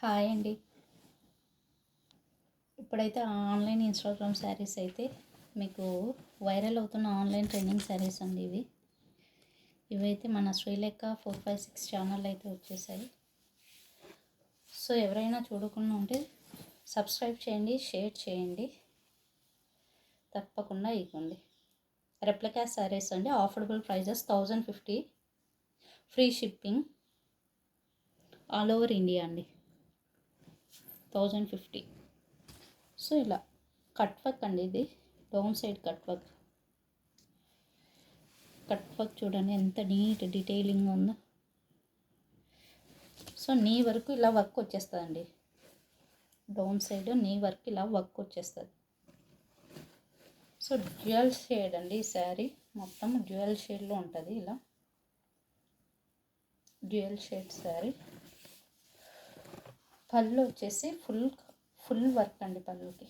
Hi అండి. ఇప్పుడైతే online Instagram saris అయితే మీకు వైరల్ అవుతున్న ఆన్లైన్ ట్రెండింగ్ శారీస్ అండి ఇవైతే మన శ్రీలేఖ 456 ఛానల్ అయితే వచ్చేసాయి. సో ఎవరైనా చూడకుండా ఉంటే సబ్స్క్రైబ్ చేయండి, షేర్ చేయండి, తప్పకుండా ఇవ్వండి. రెప్లికా శారీస్ అండి, affordable prices 1050, free shipping all over India అండి. 1050. సో ఇలా కట్ వర్క్ అండి, ఇది డౌన్ సైడ్ కట్ వర్క్ చూడండి ఎంత నీట్ డీటెయిలింగ్ ఉందో. సో నీ వరకు ఇలా వర్క్ వచ్చేస్తుందండి, డౌన్ సైడ్ నీ వర్క్ ఇలా వర్క్ వచ్చేస్తుంది. సో డ్యూయల్ షేడ్ అండి, ఈ శారీ మొత్తం డ్యూయల్ షేడ్లో ఉంటుంది. ఇలా డ్యూయల్ షేడ్ శారీ. పళ్ళు వచ్చేసి ఫుల్ వర్క్ అండి. పళ్ళుకి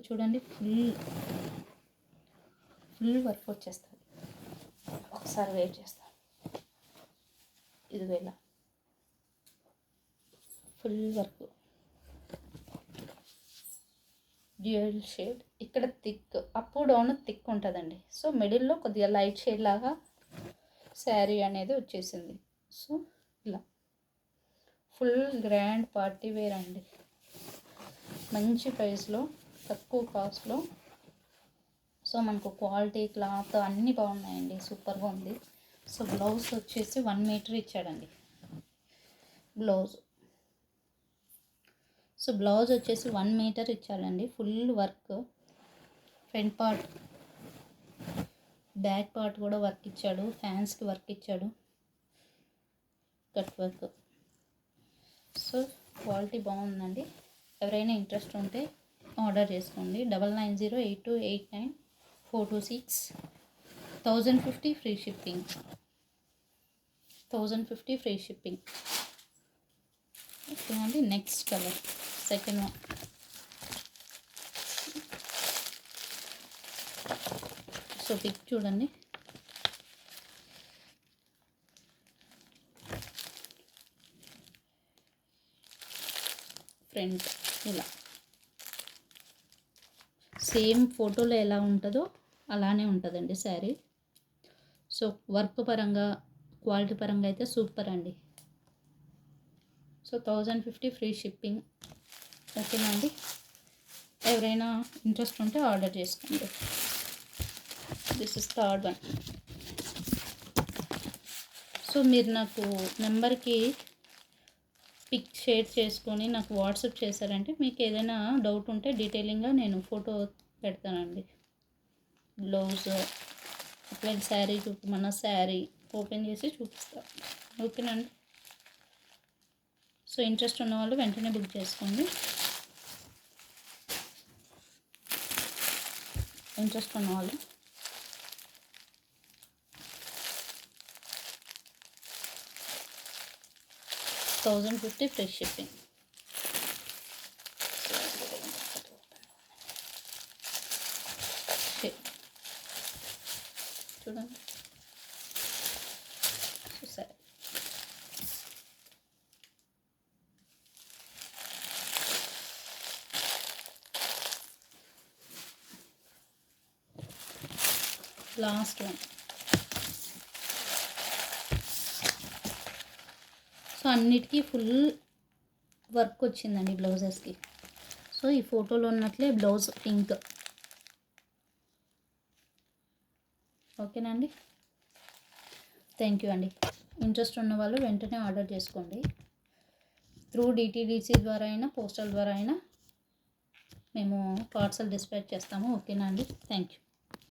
చూడండి ఫుల్ వర్క్ వచ్చేస్తుంది. ఒకసారి వెయిట్ చేస్తాను. ఇదిగో ఇలా ఫుల్ వర్క్, డ్యూయల్ షేడ్. ఇక్కడ థిక్, అప్ డౌన్ థిక్ ఉంటుందండి. సో మిడిల్లో కొద్దిగా లైట్ షేడ్ లాగా శారీ అనేది వచ్చేసింది. సో ఇలా ఫుల్ గ్రాండ్ పార్టీ వేర్ అండి, మంచి ప్రైస్లో, తక్కువ కాస్ట్లో. సో మనకు క్వాలిటీ, క్లాత్ అన్నీ బాగున్నాయండి, సూపర్గా ఉంది. సో బ్లౌజ్ వచ్చేసి 1 మీటర్ ఇచ్చాడండి బ్లౌజ్. సో బ్లౌజ్ వచ్చేసి 1 మీటర్ ఇచ్చాడండి. Full work, front part back part కూడా వర్క్ ఇచ్చాడు, హ్యాండ్స్కి వర్క్ ఇచ్చాడు, కట్ వర్క్. సో క్వాలిటీ బాగుందండి. ఎవరైనా ఇంట్రెస్ట్ ఉంటే ఆర్డర్ చేసుకోండి. 9908289426. 1050 free shipping. 1050 free shipping. Okay అండి. Next colour, second one. So pick చూడండి, ఫ్రంట్ ఇలా సేమ్ ఫోటోలో ఎలా ఉంటుందో అలానే ఉంటుందండి శారీ. సో వర్క్ పరంగా, క్వాలిటీ పరంగా అయితే సూపర్ అండి. So 1050 free shipping. ఓకేనా అండి. ఎవరైనా ఇంట్రెస్ట్ ఉంటే ఆర్డర్ చేసుకోండి. This is third one. So మీరు నాకు నెంబర్కి పిక్ షేర్ చేసుకొని నాకు వాట్సాప్ చేశారంటే మీకు ఏదైనా డౌట్ ఉంటే డీటెయిలింగ్గా నేను ఫోటో పెడతానండి. బ్లౌజ్ అట్లా శారీ మన శారీ ఓపెన్ చేసి చూపిస్తాను. ఓకేనండి. సో ఇంట్రెస్ట్ ఉన్న వాళ్ళు వెంటనే బుక్ చేసుకోండి. ఇంట్రెస్ట్ ఉన్న వాళ్ళు $1050 ఫ్రీ షిప్పింగ్. చూడండి సరే. Last one. సో అన్నిటికీ ఫుల్ వర్క్ వచ్చిందండి బ్లౌజెస్కి. సో ఈ ఫోటోలో ఉన్నట్లే బ్లౌజ్ పింక్. ఓకేనండి. థ్యాంక్ యూ అండి. ఇంట్రెస్ట్ ఉన్న వాళ్ళు వెంటనే ఆర్డర్ చేసుకోండి. త్రూ డిటీడీసీ ద్వారా అయినా, పోస్టల్ ద్వారా అయినా మేము పార్సల్ డిస్పాచ్ చేస్తాము. ఓకేనా అండి. Thank you.